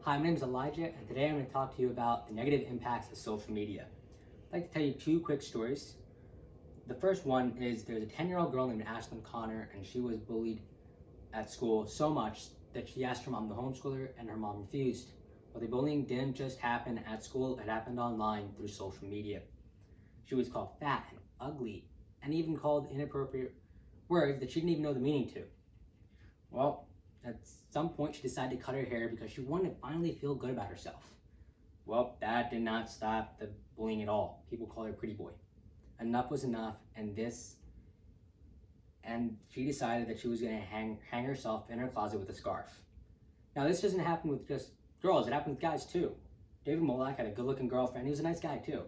Hi, my name is Elijah, and today I'm going to talk to you about the negative impacts of social media. I'd like to tell you two quick stories. The first one is there's a 10-year-old girl named Ashlyn Connor, and she was bullied at school so much that she asked her mom to homeschool her, and her mom refused. But the bullying didn't just happen at school, it happened online through social media. She was called fat and ugly, and even called inappropriate words that she didn't even know the meaning to. Well, at some point, she decided to cut her hair because she wanted to finally feel good about herself. Well, that did not stop the bullying at all. People call her pretty boy. Enough was enough, and she decided that she was going to hang herself in her closet with a scarf. Now, this doesn't happen with just girls, it happens with guys too. David Molak had a good-looking girlfriend. He was a nice guy too.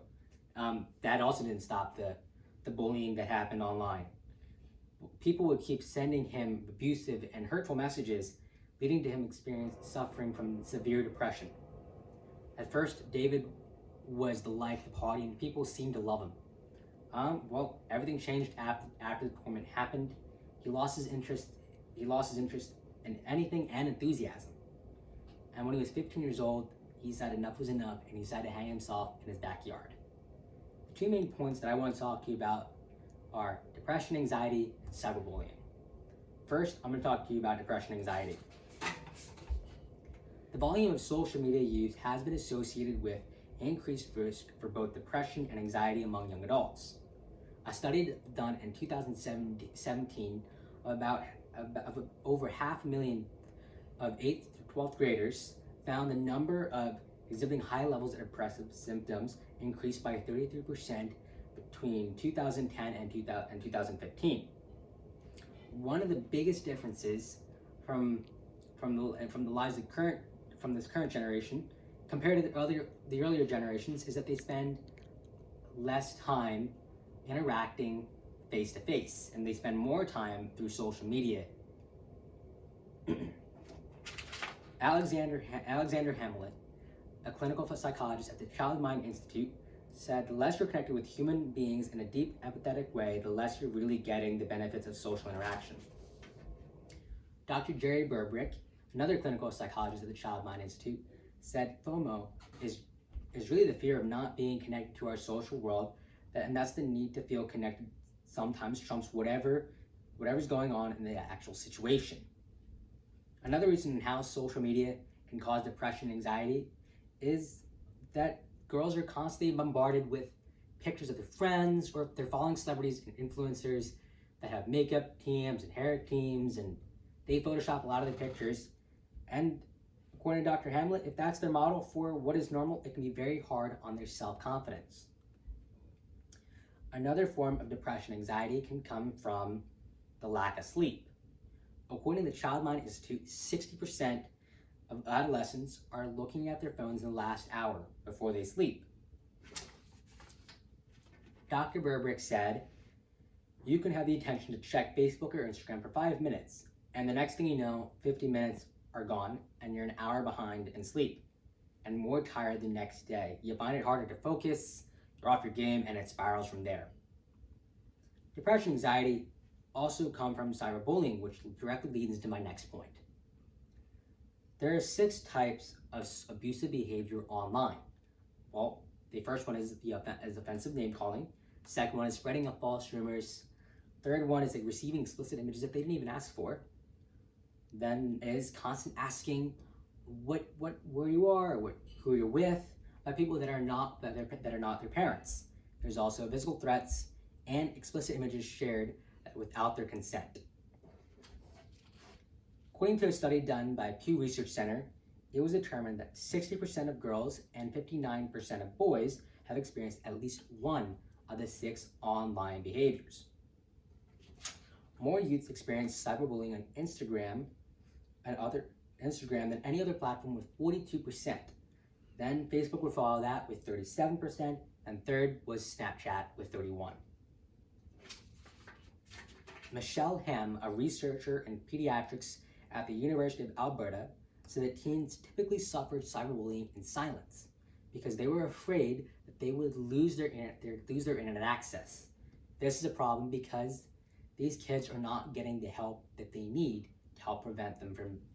That also didn't stop the bullying that happened online. People would keep sending him abusive and hurtful messages, leading to him suffering from severe depression. At first, David was the life of the party, and people seemed to love him. Well, everything changed after the deployment happened. He lost his interest in anything and enthusiasm. And when he was 15 years old, he decided enough was enough, and he decided to hang himself in his backyard. The two main points that I want to talk to you about are depression, anxiety, and cyberbullying. First, I'm going to talk to you about depression and anxiety. The volume of social media use has been associated with increased risk for both depression and anxiety among young adults. A study done in 2017 of over 500,000 of 8th to 12th graders found the number of exhibiting high levels of depressive symptoms increased by 33% between 2010 and 2015. One of the biggest differences from the lives of this current generation compared to the earlier generations is that they spend less time interacting face to face, and they spend more time through social media. Alexander Hamlet, a clinical psychologist at the Child Mind Institute, said the less you're connected with human beings in a deep, empathetic way, the less you're really getting the benefits of social interaction. Dr. Jerry Burbrick, another clinical psychologist at the Child Mind Institute, said FOMO is really the fear of not being connected to our social world, and that's the need to feel connected sometimes trumps whatever's going on in the actual situation. Another reason how social media can cause depression and anxiety is that girls are constantly bombarded with pictures of their friends, or if they're following celebrities and influencers that have makeup teams and hair teams, and they Photoshop a lot of the pictures. And according to Dr. Hamlet, if that's their model for what is normal, it can be very hard on their self-confidence. Another form of depression and anxiety can come from the lack of sleep. According to the Child Mind Institute, 60% of adolescents are looking at their phones in the last hour before they sleep. Dr. Burbrick said, you can have the intention to check Facebook or Instagram for 5 minutes, and the next thing you know, 50 minutes are gone, and you're an hour behind in sleep, and more tired the next day. You find it harder to focus, you're off your game, and it spirals from there. Depression and anxiety also come from cyberbullying, which directly leads to my next point. There are 6 types of abusive behavior online. Well, the first one is offensive name calling. Second one is spreading of false rumors. Third one is receiving explicit images that they didn't even ask for. Then is constant asking where you are, or who you're with, by people that are not their parents. There's also physical threats and explicit images shared without their consent. According to a study done by Pew Research Center, it was determined that 60% of girls and 59% of boys have experienced at least one of the 6 online behaviors. More youths experience cyberbullying on Instagram than any other platform, with 42%. Then Facebook would follow that with 37%, and third was Snapchat with 31%. Michelle Hem, a researcher in pediatrics at the University of Alberta, said that teens typically suffered cyberbullying in silence because they were afraid that they would lose their internet access. This is a problem because these kids are not getting the help that they need to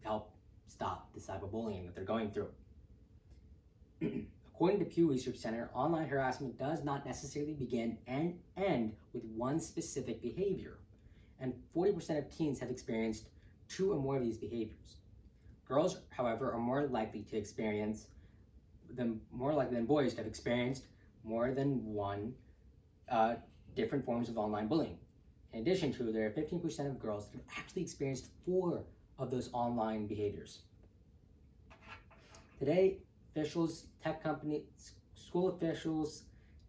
help stop the cyberbullying that they're going through. According to Pew Research Center, online harassment does not necessarily begin and end with one specific behavior, and 40% of teens have experienced 2 or more of these behaviors. Girls, however, are more likely than boys to have experienced more than one different forms of online bullying. In addition to, there are 15% of girls that have actually experienced 4 of those online behaviors. Today, officials, tech companies, school officials,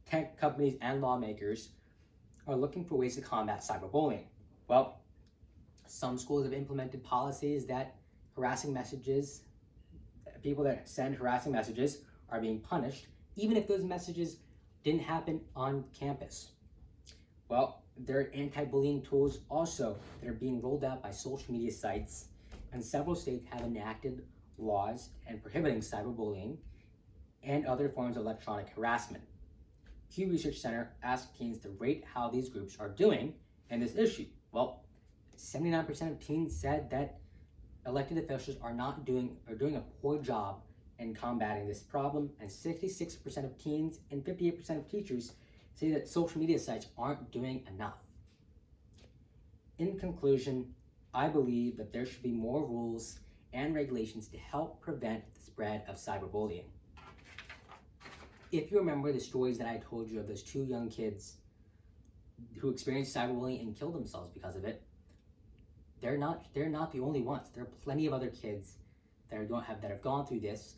tech companies, and lawmakers are looking for ways to combat cyberbullying. Well, some schools have implemented policies that people that send harassing messages are being punished, even if those messages didn't happen on campus. Well, there are anti-bullying tools also that are being rolled out by social media sites, and several states have enacted laws and prohibiting cyberbullying and other forms of electronic harassment. Pew Research Center asked teens to rate how these groups are doing in this issue. Well, 79% of teens said that elected officials are doing a poor job in combating this problem, and 66% of teens and 58% of teachers say that social media sites aren't doing enough. In conclusion, I believe that there should be more rules and regulations to help prevent the spread of cyberbullying. If you remember the stories that I told you of those 2 young kids who experienced cyberbullying and killed themselves because of it, they're not the only ones. There are plenty of other kids that have gone through this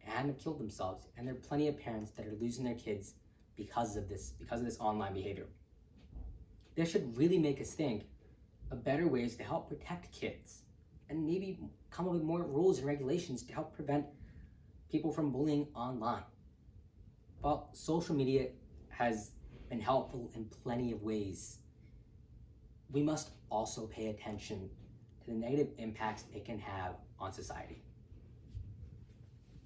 and have killed themselves, and there are plenty of parents that are losing their kids because of this online behavior. This should really make us think of better ways to help protect kids, and maybe come up with more rules and regulations to help prevent people from bullying online. Well, social media has been helpful in plenty of ways. We must also pay attention to the negative impacts it can have on society.